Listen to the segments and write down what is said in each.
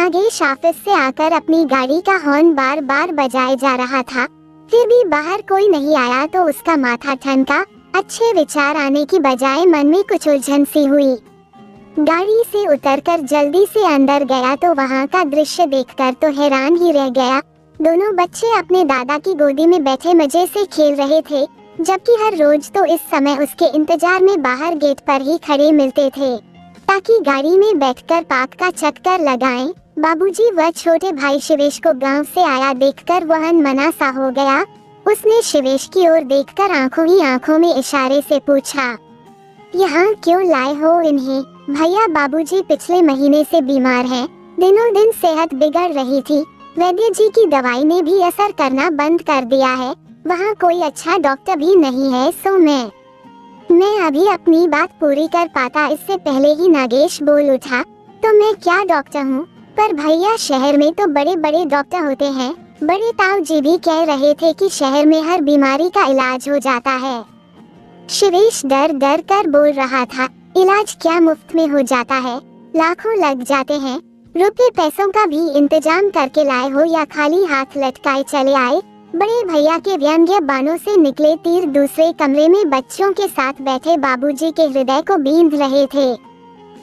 Nagesh office से आकर अपनी गाड़ी का हॉर्न बार बार बजाए जा रहा था, फिर भी बाहर कोई नहीं आया तो उसका माथा ठनका। अच्छे विचार आने की बजाय मन में कुछ उलझन सी हुई। गाड़ी से उतरकर जल्दी से अंदर गया तो वहाँ का दृश्य देखकर तो हैरान ही रह गया। दोनों बच्चे अपने दादा की गोदी में बैठे मजे से खेल रहे थे, जबकि हर रोज तो इस समय उसके इंतजार में बाहर गेट पर ही खड़े मिलते थे ताकि गाड़ी में बैठकर पार्क का चक्कर लगाएं। बाबूजी व छोटे भाई शिवेश को गांव से आया देखकर वह मना सा हो गया। उसने शिवेश की ओर देखकर आंखों ही आंखों में इशारे से पूछा, यहाँ क्यों लाए हो इन्हें? भैया, बाबूजी पिछले महीने से बीमार हैं। दिनों दिन सेहत बिगड़ रही थी। वैद्य जी की दवाई ने भी असर करना बंद कर दिया है। वहाँ कोई अच्छा डॉक्टर भी नहीं है, सो मैं अभी अपनी बात पूरी कर पाता इससे पहले ही नागेश बोल उठा, तो मैं क्या डॉक्टर हूँ? पर भैया, शहर में तो बड़े बड़े डॉक्टर होते हैं। बड़े ताऊ जी भी कह रहे थे कि शहर में हर बीमारी का इलाज हो जाता है। शिवेश डर डर कर बोल रहा था, इलाज क्या मुफ्त में हो जाता है? लाखों लग जाते हैं। रुपए पैसों का भी इंतजाम करके लाए हो या खाली हाथ लटकाए चले आए? बड़े भैया के व्यंग्य बाणों से निकले तीर दूसरे कमरे में बच्चों के साथ बैठे बाबूजी के हृदय को बींध रहे थे।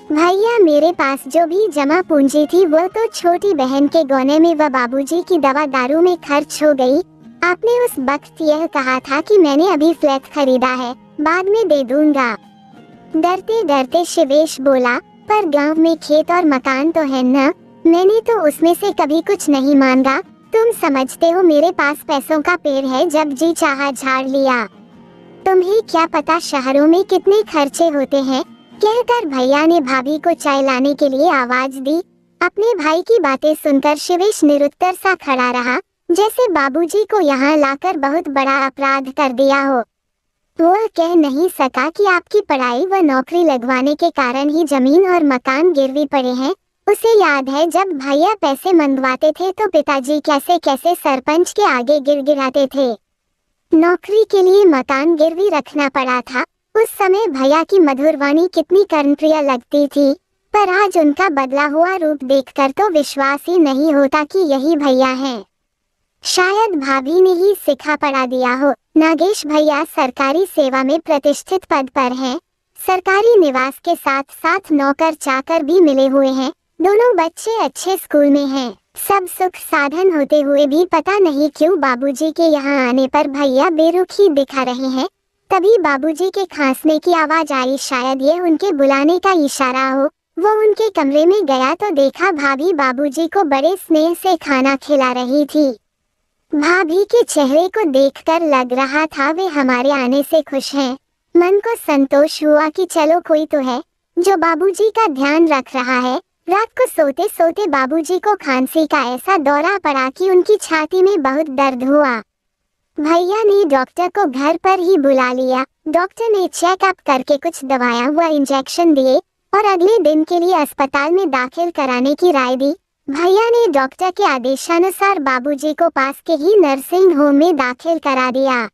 भैया, मेरे पास जो भी जमा पूंजी थी वो तो छोटी बहन के गौने में व बाबूजी की दवा दारू में खर्च हो गई। आपने उस वक्त यह कहा था कि मैंने अभी फ्लैट खरीदा है, बाद में दे दूंगा। डरते डरते शिवेश बोला, पर गांव में खेत और मकान तो है न? मैंने तो उसमें से कभी कुछ नहीं मांगा। तुम समझते हो मेरे पास पैसों का पेड़ है, जब जी चाहा झाड़ लिया। तुम्हें क्या पता शहरों में कितने खर्चे होते हैं? कहकर भैया ने भाभी को चाय लाने के लिए आवाज दी। अपने भाई की बातें सुनकर शिवेश निरुत्तर सा खड़ा रहा, जैसे बाबूजी को यहाँ लाकर बहुत बड़ा अपराध कर दिया हो। वह कह नहीं सका कि आपकी पढ़ाई व नौकरी लगवाने के कारण ही जमीन और मकान गिरवी पड़े हैं। उसे याद है जब भैया पैसे मंगवाते थे तो पिताजी कैसे कैसे सरपंच के आगे गिड़गिड़ाते थे। नौकरी के लिए मकान गिरवी रखना पड़ा था। उस समय भैया की मधुर वाणी कितनी कर्णप्रिय लगती थी, पर आज उनका बदला हुआ रूप देखकर तो विश्वास ही नहीं होता कि यही भैया हैं। शायद भाभी ने ही सिखा पढ़ा दिया हो। नागेश भैया सरकारी सेवा में प्रतिष्ठित पद पर हैं। सरकारी निवास के साथ साथ नौकर चाकर भी मिले हुए हैं। दोनों बच्चे अच्छे स्कूल में हैं। सब सुख साधन होते हुए भी पता नहीं क्यों बाबूजी के यहाँ आने पर भैया बेरुखी दिखा रहे हैं। तभी बाबूजी के खांसने की आवाज आई, शायद ये उनके बुलाने का इशारा हो। वो उनके कमरे में गया तो देखा भाभी बाबूजी को बड़े स्नेह से खाना खिला रही थी। भाभी के चेहरे को देखकर लग रहा था वे हमारे आने से खुश हैं। मन को संतोष हुआ कि चलो कोई तो है जो बाबूजी का ध्यान रख रहा है। रात को सोते सोते बाबूजी को खांसी का ऐसा दौरा पड़ा कि उनकी छाती में बहुत दर्द हुआ। भैया ने डॉक्टर को घर पर ही बुला लिया। डॉक्टर ने चेकअप करके कुछ दवाएं व इंजेक्शन दिए और अगले दिन के लिए अस्पताल में दाखिल कराने की राय दी। भैया ने डॉक्टर के आदेशानुसार बाबूजी को पास के ही नर्सिंग होम में दाखिल करा दिया।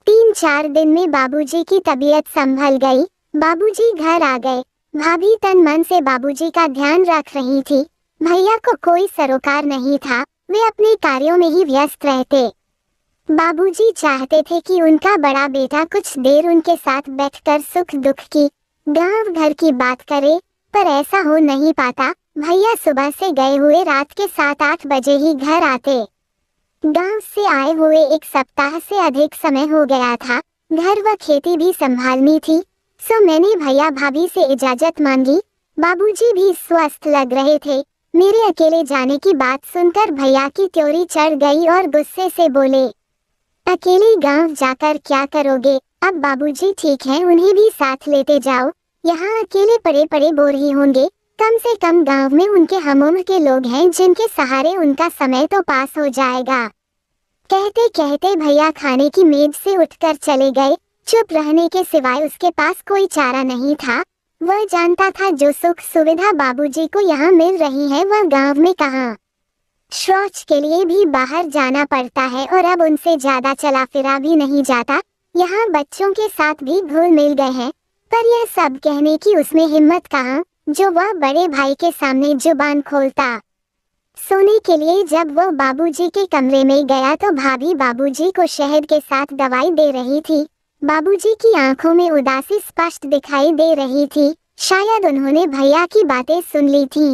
3-4 दिन में बाबूजी की तबीयत संभल गई। बाबूजी घर आ गए। भाभी तन मन से बाबूजी का ध्यान रख रही थी। भैया को कोई सरोकार नहीं था, वे अपने कार्यों में ही व्यस्त रहते। बाबूजी चाहते थे कि उनका बड़ा बेटा कुछ देर उनके साथ बैठकर सुख दुख की, गांव घर की बात करे, पर ऐसा हो नहीं पाता। भैया सुबह से गए हुए रात के 7-8 बजे ही घर आते। गांव से आए हुए 1 सप्ताह से अधिक समय हो गया था। घर व खेती भी संभालनी थी, सो मैंने भैया भाभी से इजाजत मांगी। बाबूजी भी स्वस्थ लग रहे थे। मेरे अकेले जाने की बात सुनकर भैया की त्योरी चढ़ गई और गुस्से से बोले, अकेले गांव जाकर क्या करोगे? अब बाबूजी ठीक हैं, उन्हें भी साथ लेते जाओ। यहाँ अकेले पड़े पड़े बोर ही होंगे। कम से कम गांव में उनके हमउम्र के लोग हैं जिनके सहारे उनका समय तो पास हो जाएगा। कहते कहते भैया खाने की मेज से उठकर चले गए। चुप रहने के सिवाय उसके पास कोई चारा नहीं था। वह जानता था जो सुख सुविधा बाबूजी को यहाँ मिल रही है वह गांव में कहाँ। शौच के लिए भी बाहर जाना पड़ता है और अब उनसे ज्यादा चला फिरा भी नहीं जाता। यहाँ बच्चों के साथ भी घुल मिल गए हैं, पर यह सब कहने की उसमें हिम्मत कहाँ जो वह बड़े भाई के सामने जुबान खोलता। सोने के लिए जब वो बाबूजी के कमरे में गया तो भाभी बाबूजी को शहद के साथ दवाई दे रही थी। बाबूजी की आंखों में उदासी स्पष्ट दिखाई दे रही थी। शायद उन्होंने भैया की बातें सुन ली थी।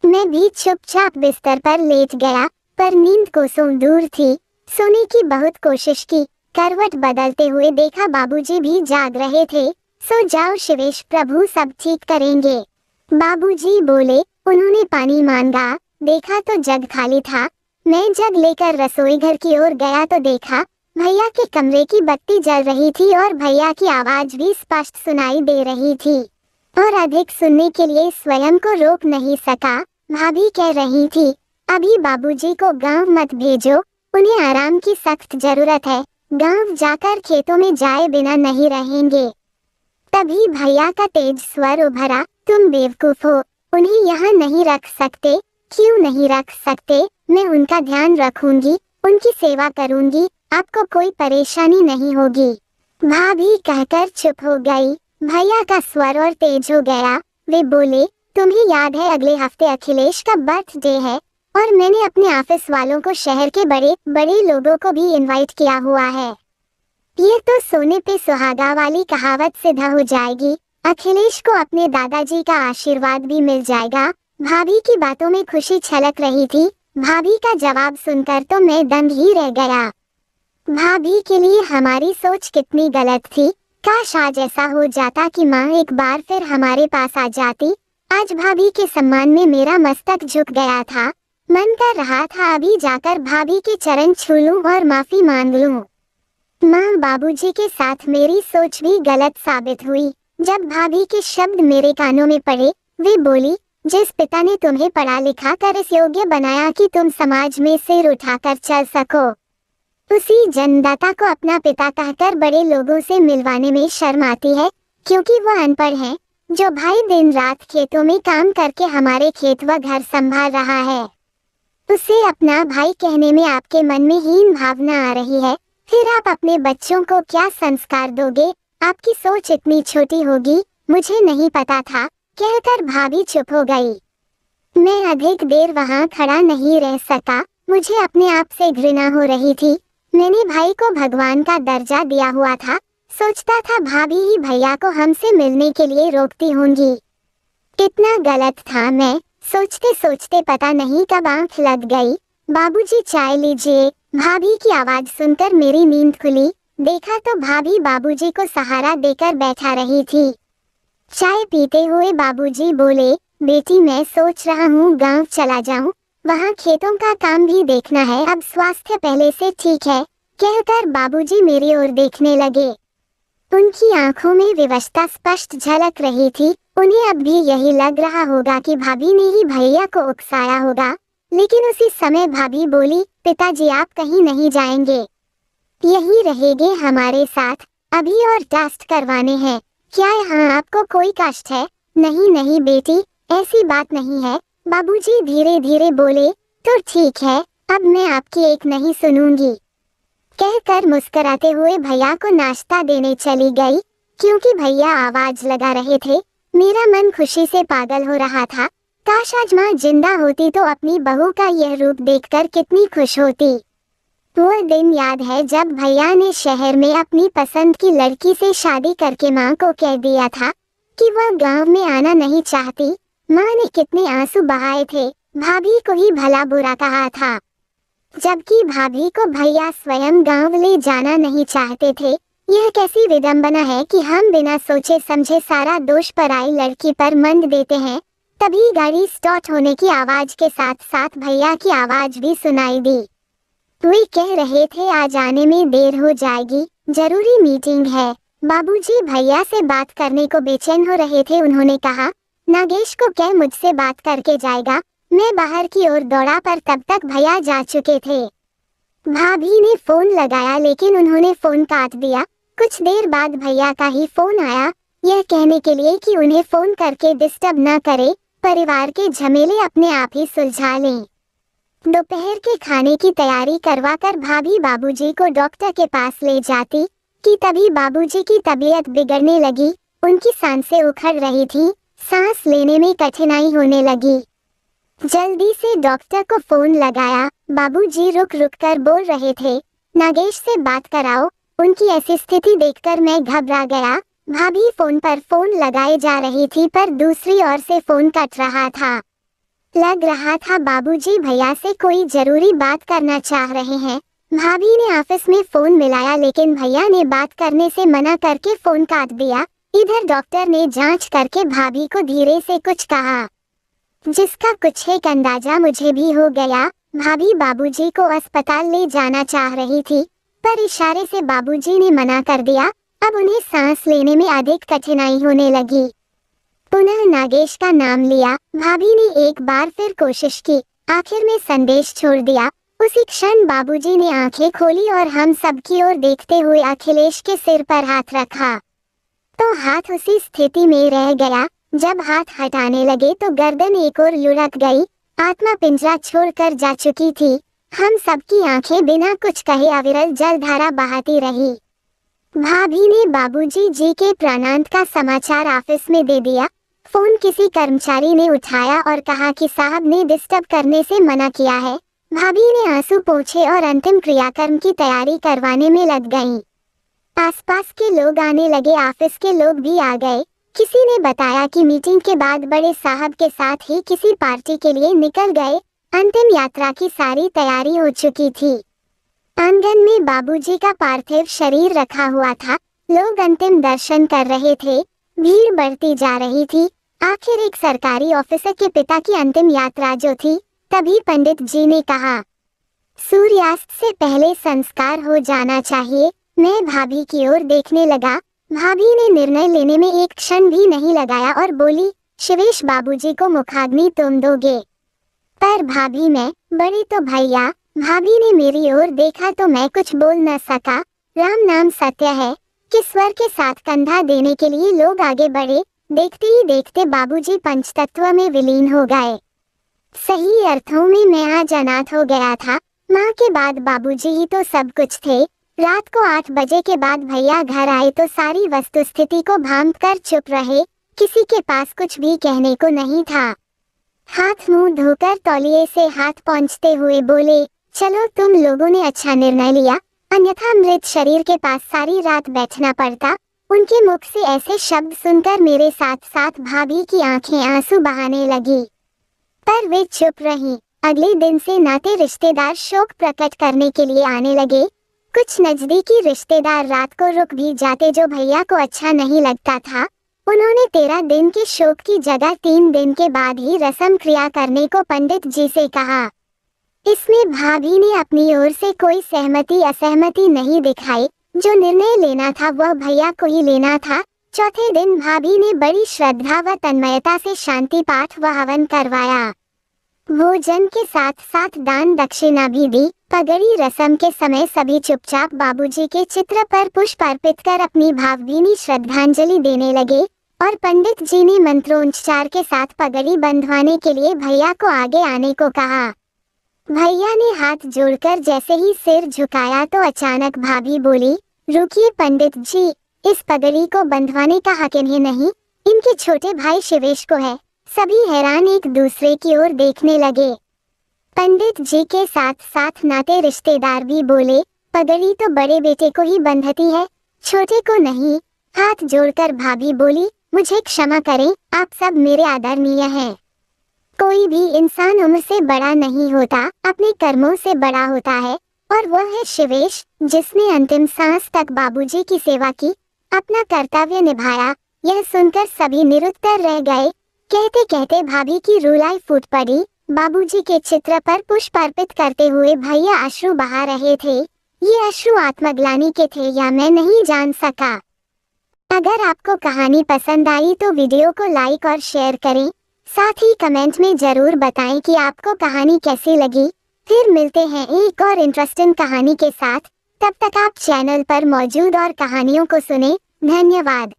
मैं भी चुपचाप बिस्तर पर लेट गया, पर नींद कोसों दूर थी। सोने की बहुत कोशिश की, करवट बदलते हुए देखा बाबूजी भी जाग रहे थे। सो जाओ शिवेश, प्रभु सब ठीक करेंगे, बाबूजी बोले। उन्होंने पानी मांगा, देखा तो जग खाली था। मैं जग लेकर रसोई घर की ओर गया तो देखा भैया के कमरे की बत्ती जल रही थी और भैया की आवाज भी स्पष्ट सुनाई दे रही थी। और अधिक सुनने के लिए स्वयं को रोक नहीं सका। भाभी कह रही थी, अभी बाबूजी को गांव मत भेजो, उन्हें आराम की सख्त जरूरत है। गांव जाकर खेतों में जाए बिना नहीं रहेंगे। तभी भैया का तेज स्वर उभरा, तुम बेवकूफ हो, उन्हें यहाँ नहीं रख सकते। क्यों नहीं रख सकते? मैं उनका ध्यान रखूंगी, उनकी सेवा करूंगी, आपको कोई परेशानी नहीं होगी। भाभी कहकर चुप हो गई। भैया का स्वर और तेज हो गया। वे बोले, तुम्हें याद है अगले हफ्ते अखिलेश का बर्थडे है और मैंने अपने ऑफिस वालों को, शहर के बड़े बड़े लोगों को भी इनवाइट किया हुआ है। ये तो सोने पे सुहागा वाली कहावत सिद्ध हो जाएगी। अखिलेश को अपने दादाजी का आशीर्वाद भी मिल जाएगा। भाभी की बातों में खुशी छलक रही थी। भाभी का जवाब सुनकर तो मैं दंग ही रह गया। भाभी के लिए हमारी सोच कितनी गलत थी। काश आज ऐसा हो जाता कि माँ एक बार फिर हमारे पास आ जाती। आज भाभी के सम्मान में मेरा मस्तक झुक गया था। मन कर रहा था अभी जाकर भाभी के चरण छू लूं और माफी मांग लूं। माँ बाबूजी के साथ मेरी सोच भी गलत साबित हुई। जब भाभी के शब्द मेरे कानों में पड़े, वे बोली, जिस पिता ने तुम्हें पढ़ा लिखा कर इस योग्य बनाया कि तुम समाज में सिर उठाकर चल सको, उसी जन्मदाता को अपना पिता कहकर बड़े लोगों से मिलवाने में शर्म आती है, क्योंकि वो अनपढ़ है। जो भाई दिन रात खेतों में काम करके हमारे खेत व घर संभाल रहा है, उसे अपना भाई कहने में आपके मन में हीन भावना आ रही है। फिर आप अपने बच्चों को क्या संस्कार दोगे? आपकी सोच इतनी छोटी होगी, मुझे नहीं पता था, कहकर भाभी चुप हो गई। मैं अधिक देर वहां खड़ा नहीं रह सका। मुझे अपने आप से घृणा हो रही थी। मैंने भाई को भगवान का दर्जा दिया हुआ था। सोचता था भाभी ही भैया को हमसे मिलने के लिए रोकती होंगी। कितना गलत था मैं। सोचते सोचते पता नहीं कब आंख लग गई। बाबूजी चाय लीजिए। भाभी की आवाज सुनकर मेरी नींद खुली। देखा तो भाभी बाबूजी को सहारा देकर बैठा रही थी। चाय पीते हुए बाबूजी बोले, बेटी मैं सोच रहा हूँ गांव चला जाऊँ, वहाँ खेतों का काम भी देखना है, अब स्वास्थ्य पहले से ठीक है, कहकर बाबूजी मेरी ओर देखने लगे। उनकी आंखों में विवशता स्पष्ट झलक रही थी। उन्हें अब भी यही लग रहा होगा कि भाभी ने ही भैया को उकसाया होगा। लेकिन उसी समय भाभी बोली, पिताजी आप कहीं नहीं जाएंगे, यही रहेंगे हमारे साथ, अभी और टेस्ट करवाने हैं। क्या यहाँ आपको कोई कष्ट है? नहीं नहीं बेटी, ऐसी बात नहीं है, बाबूजी धीरे धीरे बोले। तो ठीक है, अब मैं आपकी एक नहीं सुनूंगी, कहकर मुस्कुराते हुए भैया को नाश्ता देने चली गई। क्योंकि भैया आवाज लगा रहे थे, मेरा मन खुशी से पागल हो रहा था। काश आज माँ जिंदा होती तो अपनी बहू का यह रूप देखकर कितनी खुश होती। वो दिन याद है जब भैया ने शहर में अपनी पसंद की लड़की से शादी करके माँ को कह दिया था कि वह गांव में आना नहीं चाहती। माँ ने कितने आंसू बहाए थे, भाभी को ही भला बुरा कहा था, जबकि भाभी को भैया स्वयं गांव ले जाना नहीं चाहते थे। यह कैसी विडंबना है कि हम बिना सोचे समझे सारा दोष पर आई लड़की पर मंड देते हैं। तभी गाड़ी स्टार्ट होने की आवाज के साथ साथ भैया की आवाज भी सुनाई दी। वे कह रहे थे आज आने में देर हो जाएगी, जरूरी मीटिंग है। बाबूजी भैया से बात करने को बेचैन हो रहे थे। उन्होंने कहा, नागेश को क्या मुझसे बात करके जाएगा? मैं बाहर की ओर दौड़ा पर तब तक भैया जा चुके थे। भाभी ने फोन लगाया लेकिन उन्होंने फोन काट दिया। कुछ देर बाद भैया का ही फोन आया, यह कहने के लिए कि उन्हें फोन करके डिस्टर्ब न करे, परिवार के झमेले अपने आप ही सुलझा लें। दोपहर के खाने की तैयारी करवाकर भाभी बाबूजी को डॉक्टर के पास ले जाती कि तभी बाबूजी की तबीयत बिगड़ने लगी। उनकी सांसें उखड़ रही थी, सांस लेने में कठिनाई होने लगी। जल्दी से डॉक्टर को फोन लगाया। बाबूजी रुक रुक कर बोल रहे थे, नागेश से बात कराओ। उनकी ऐसी स्थिति देखकर मैं घबरा गया। भाभी फोन पर फोन लगाए जा रही थी पर दूसरी ओर से फोन कट रहा था। लग रहा था बाबूजी भैया से कोई जरूरी बात करना चाह रहे हैं। भाभी ने ऑफिस में फोन मिलाया लेकिन भैया ने बात करने से मना करके फोन काट दिया। इधर डॉक्टर ने जांच करके भाभी को धीरे से कुछ कहा, जिसका कुछ एक अंदाजा मुझे भी हो गया। भाभी बाबूजी को अस्पताल ले जाना चाह रही थी पर इशारे से बाबूजी ने मना कर दिया। अब उन्हें सांस लेने में अधिक कठिनाई होने लगी। पुनः नागेश का नाम लिया। भाभी ने एक बार फिर कोशिश की। आखिर में संदेश छोड़ दिया। उसी क्षण बाबूजी ने आंखें खोली और हम सब की ओर देखते हुए अखिलेश के सिर पर हाथ रखा तो हाथ उसी स्थिति में रह गया। जब हाथ हटाने लगे तो गर्दन एक ओर लुढ़क गई। आत्मा पिंजरा छोड़कर जा चुकी थी। हम सबकी आंखें बिना कुछ कहे अविरल जलधारा बहाती रही। भाभी ने बाबूजी जी के प्राणांत का समाचार ऑफिस में दे दिया। फोन किसी कर्मचारी ने उठाया और कहा कि साहब ने डिस्टर्ब करने से मना किया है। भाभी ने आंसू पोंछे और अंतिम क्रियाकर्म की तैयारी करवाने में लग गईं। आसपास के लोग आने लगे, ऑफिस के लोग भी आ गए। किसी ने बताया कि मीटिंग के बाद बड़े साहब के साथ ही किसी पार्टी के लिए निकल गए। अंतिम यात्रा की सारी तैयारी हो चुकी थी। आंगन में बाबूजी का पार्थिव शरीर रखा हुआ था। लोग अंतिम दर्शन कर रहे थे। भीड़ बढ़ती जा रही थी। आखिर एक सरकारी ऑफिसर के पिता की अंतिम यात्रा जो थी। तभी पंडित जी ने कहा, सूर्यास्त से पहले संस्कार हो जाना चाहिए। मैं भाभी की ओर देखने लगा। भाभी ने निर्णय लेने में एक क्षण भी नहीं लगाया और बोली, शिवेश बाबूजी को मुखाग्नि तुम दोगे। पर भाभी मैं, बड़े तो भैया। भाभी ने मेरी ओर देखा तो मैं कुछ बोल न सका। राम नाम सत्य है कि स्वर के साथ कंधा देने के लिए लोग आगे बढ़े। देखते ही देखते बाबूजी पंचतत्व में विलीन हो गए। सही अर्थों में मैं आज अनाथ हो गया था। माँ के बाद बाबूजी ही तो सब कुछ थे। रात को 8 बजे के बाद भैया घर आए तो सारी वस्तुस्थिति को भांप कर चुप रहे। किसी के पास कुछ भी कहने को नहीं था। हाथ मुंह धोकर तौलिए से हाथ पोंछते हुए बोले, चलो तुम लोगों ने अच्छा निर्णय लिया, अन्यथा मृत शरीर के पास सारी रात बैठना पड़ता। उनके मुख से ऐसे शब्द सुनकर मेरे साथ साथ भाभी की आंखें आंसू बहाने लगी, पर वे चुप रहीं। अगले दिन से नाते रिश्तेदार शोक प्रकट करने के लिए आने लगे। कुछ नजदीकी रिश्तेदार रात को रुक भी जाते जो भैया को अच्छा नहीं लगता था। उन्होंने 13 दिन के शोक की जगह 3 दिन के बाद ही रस्म क्रिया करने को पंडित जी से कहा। इसमें भाभी ने अपनी ओर से कोई सहमति असहमति नहीं दिखाई। जो निर्णय लेना था वह भैया को ही लेना था। चौथे दिन भाभी ने बड़ी श्रद्धा व तन्मयता से शांति पाठ व हवन करवाया। भोजन के साथ साथ दान दक्षिणा भी दी। पगड़ी रस्म के समय सभी चुपचाप बाबूजी के चित्र पर पुष्प अर्पित कर अपनी भावभीनी श्रद्धांजलि देने लगे और पंडित जी ने मंत्रोच्चार के साथ पगड़ी बंधवाने के लिए भैया को आगे आने को कहा। भैया ने हाथ जोड़कर जैसे ही सिर झुकाया तो अचानक भाभी बोली, रुकिए पंडित जी, इस पगड़ी को बंधवाने का हक इन्हें नहीं, इनके छोटे भाई शिवेश को है। सभी हैरान एक दूसरे की ओर देखने लगे। पंडित जी के साथ साथ नाते रिश्तेदार भी बोले, पगड़ी तो बड़े बेटे को ही बंधती है, छोटे को नहीं। हाथ जोड़कर भाभी बोली, मुझे क्षमा करें, आप सब मेरे आदरणीय हैं। कोई भी इंसान उम्र से बड़ा नहीं होता, अपने कर्मों से बड़ा होता है, और वह है शिवेश, जिसने अंतिम सांस तक बाबूजी की सेवा की, अपना कर्तव्य निभाया। यह सुनकर सभी निरुत्तर रह गए। कहते कहते भाभी की रुलाई फूट पड़ी। बाबूजी के चित्र पर पुष्प अर्पित करते हुए भैया अश्रु बहा रहे थे। ये अश्रु आत्मग्लानि के थे या मैं नहीं जान सका। अगर आपको कहानी पसंद आई तो वीडियो को लाइक और शेयर करें। साथ ही कमेंट में जरूर बताएं कि आपको कहानी कैसी लगी। फिर मिलते हैं एक और इंटरेस्टिंग कहानी के साथ। तब तक आप चैनल पर मौजूद और कहानियों को सुने। धन्यवाद।